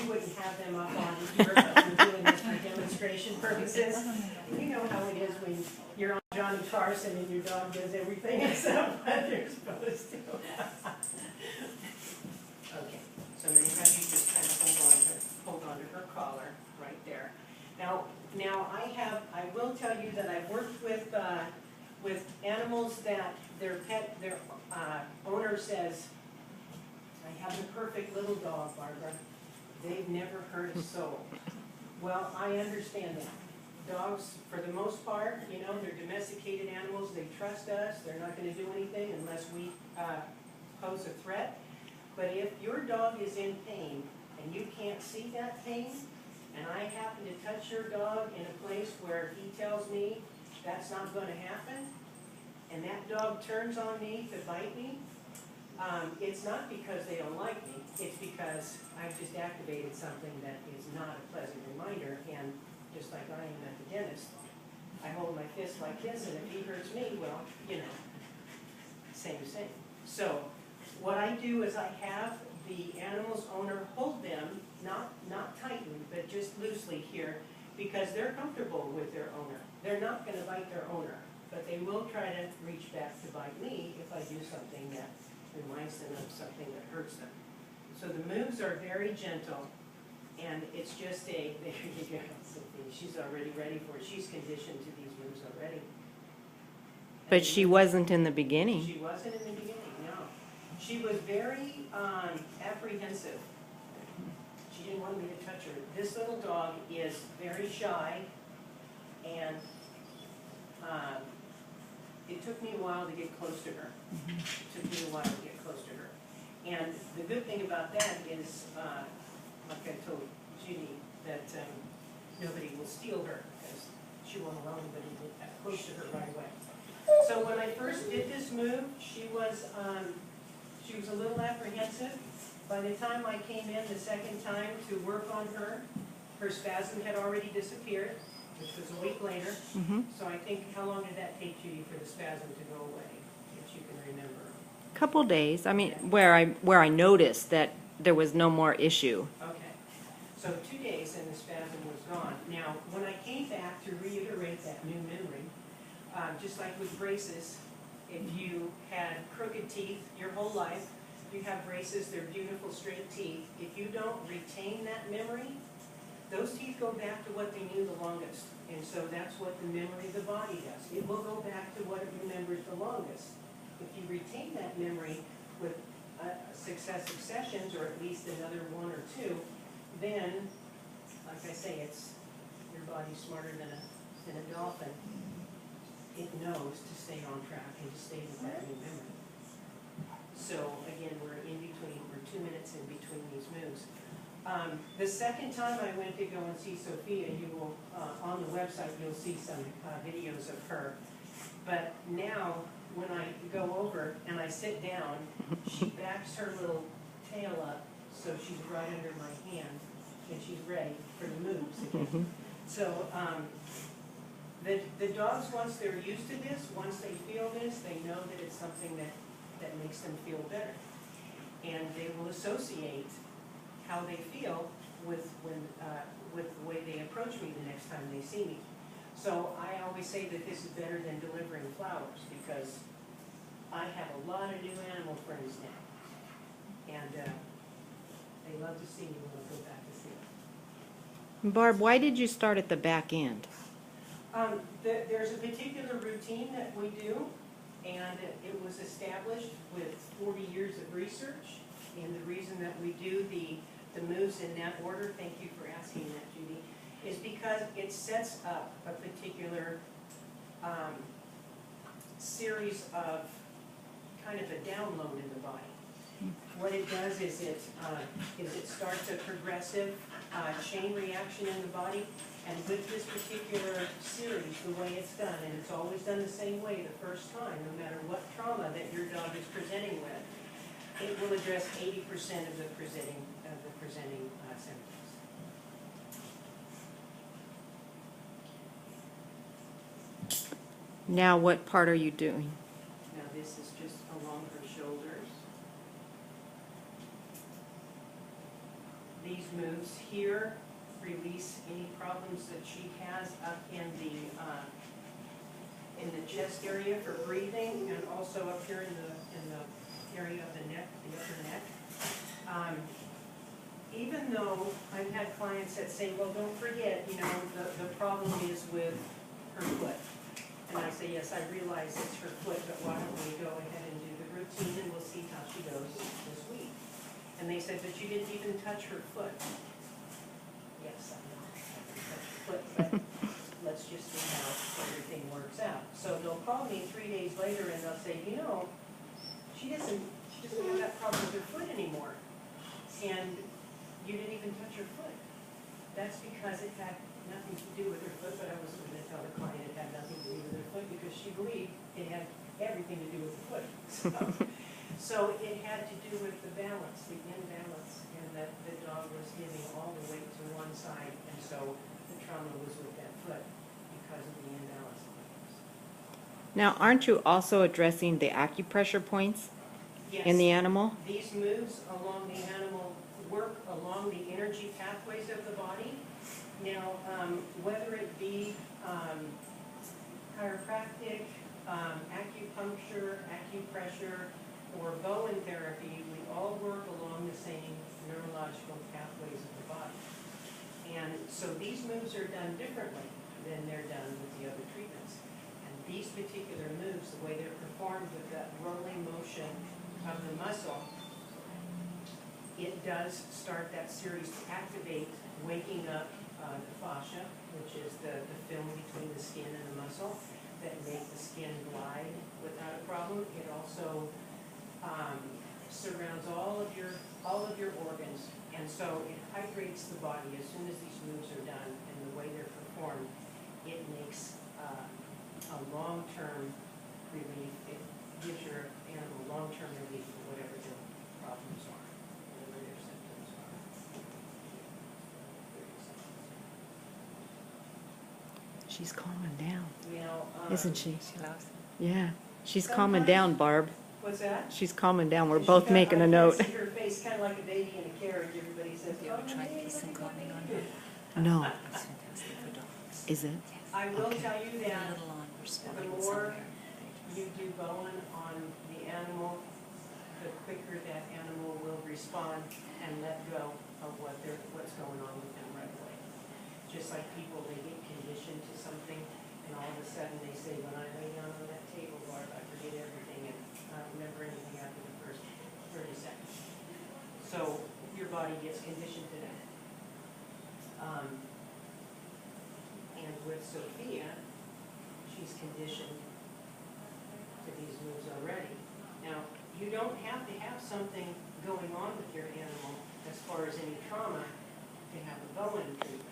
wouldn't have them up on here, but we're doing this for demonstration purposes. You know how it is when you're on Johnny Carson and your dog does everything except what you're supposed to. Okay, so I'm going to have you just kind of hold on to her collar right there. Now I will tell you that I've worked with animals that their owner says, I have a perfect little dog, Barbara. They've never hurt a soul. Well, I understand that. Dogs, for the most part, you know, they're domesticated animals. They trust us. They're not going to do anything unless we pose a threat. But if your dog is in pain and you can't see that pain, and I happen to touch your dog in a place where he tells me that's not going to happen, and that dog turns on me to bite me, it's not because they don't like me. It's because I've just activated something that is not a pleasant reminder. And just like I am at the dentist, I hold my fist like this, and if he hurts me, well, you know, same. So what I do is I have the animal's owner hold them, not tightly, but just loosely here, because they're comfortable with their owner. They're not going to bite their owner, but they will try to reach back to bite me if I do something that reminds them of something that hurts them. So the moves are very gentle, and it's just there you go, Sophia. She's already ready for it. She's conditioned to these moves already. But she wasn't in the beginning. She wasn't in the beginning, no. She was very apprehensive. She didn't want me to touch her. This little dog is very shy, and it took me a while to get close to her. It took me a while to get close to her. And the good thing about that is, like I told Judy, that nobody will steal her, because she won't allow anybody to get that close to her right away. So when I first did this move, she was a little apprehensive. By the time I came in the second time to work on her spasm had already disappeared, which was a week later. So I think, how long did that take, Judy, for the spasm to go away, if you can remember? Couple days. I mean, where I noticed that there was no more issue. Okay. So 2 days and the spasm was gone. Now, when I came back to reiterate that new memory, just like with braces, if you had crooked teeth your whole life, you have braces, they're beautiful straight teeth. If you don't retain that memory, those teeth go back to what they knew the longest. And so that's what the memory of the body does. It will go back to what it remembers the longest. If you retain that memory with successive sessions, or at least another one or two, then, like I say, it's your body's smarter than a dolphin. It knows to stay on track and to stay with that new memory. So again, we're 2 minutes in between these moves. The second time I went to go and see Sophia, you will, on the website, you'll see some videos of her. But now, when I go over and I sit down, she backs her little tail up so she's right under my hand, and she's ready for the moves again. So the dogs, once they're used to this, once they feel this, they know that it's something that makes them feel better. And they will associate how they feel with the way they approach me the next time they see me. So I always say that this is better than delivering flowers, because I have a lot of new animal friends now. And they love to see me when I go back to see them. Barb, why did you start at the back end? There's a particular routine that we do, and it was established with 40 years of research. And the reason that we do the moves in that order, thank you for asking that, Judy, is because it sets up a particular series of kind of a download in the body. What it does is it starts a progressive chain reaction in the body, and with this particular series, the way it's done, and it's always done the same way the first time, no matter what trauma that your dog is presenting with, it will address 80% of the presenting symptoms. Now what part are you doing? Now this is just along her shoulders. these moves here release any problems that she has up in the chest area for breathing, and also up here in the area of the neck, the upper neck. Even though I've had clients that say, well, don't forget, you know, the problem is with her foot. And I say, yes, I realize it's her foot, but why don't we go ahead and do the routine and we'll see how she goes this week. And they said, but you didn't even touch her foot. Yes, I know, I didn't touch her foot, but let's just see how everything works out. So they'll call me 3 days later and they'll say, you know, she doesn't have that problem with her foot anymore. And you didn't even touch her foot. That's because it had nothing to do with her foot, but I was going to tell the client it had nothing to do with her foot because she believed it had everything to do with the foot. So it had to do with the balance, the imbalance, and that the dog was giving all the weight to one side, and so the trauma was with that foot because of the imbalance. Now, aren't you also addressing the acupressure points Yes. in the animal? These moves along the animal work along the energy pathways of the body. Now, whether it be chiropractic, acupuncture, acupressure, or Bowen therapy, we all work along the same neurological pathways of the body. And so these moves are done differently than they're done with the other treatments. And these particular moves, the way they're performed with that rolling motion of the muscle, it does start that series to activate, waking up the fascia, which is the film between the skin and the muscle that make the skin glide without a problem. It also surrounds all of your organs, and so it hydrates the body. As soon as these moves are done and the way they're performed, it makes a long-term relief. It gives your animal long-term relief for whatever their problems are, whatever their symptoms are. She's calming down, Now, isn't she? She loves it. Yeah, she's calming down, Barb. what's that? She's calming down. We're She both got- making a I note. can see her face kind of like a baby in a carriage. Everybody says, Have you ever "Oh, tried baby, peace and baby, calming on baby." her? No, It's fantastic for dogs. is it? Yes. I will Okay. tell you Put a that little on, we're spotting more somewhere. you do Bowen on the animal, the quicker that animal will respond and let go of what's going on with them right away. Just like people, they get conditioned to something, and all of a sudden they say, when I lay down on that table, Barb, I forget everything, and I don't remember anything after the first 30 seconds. So your body gets conditioned to that. And with Sophia, she's conditioned to these moves already. Now, you don't have to have something going on with your animal as far as any trauma to have a Bowen treatment.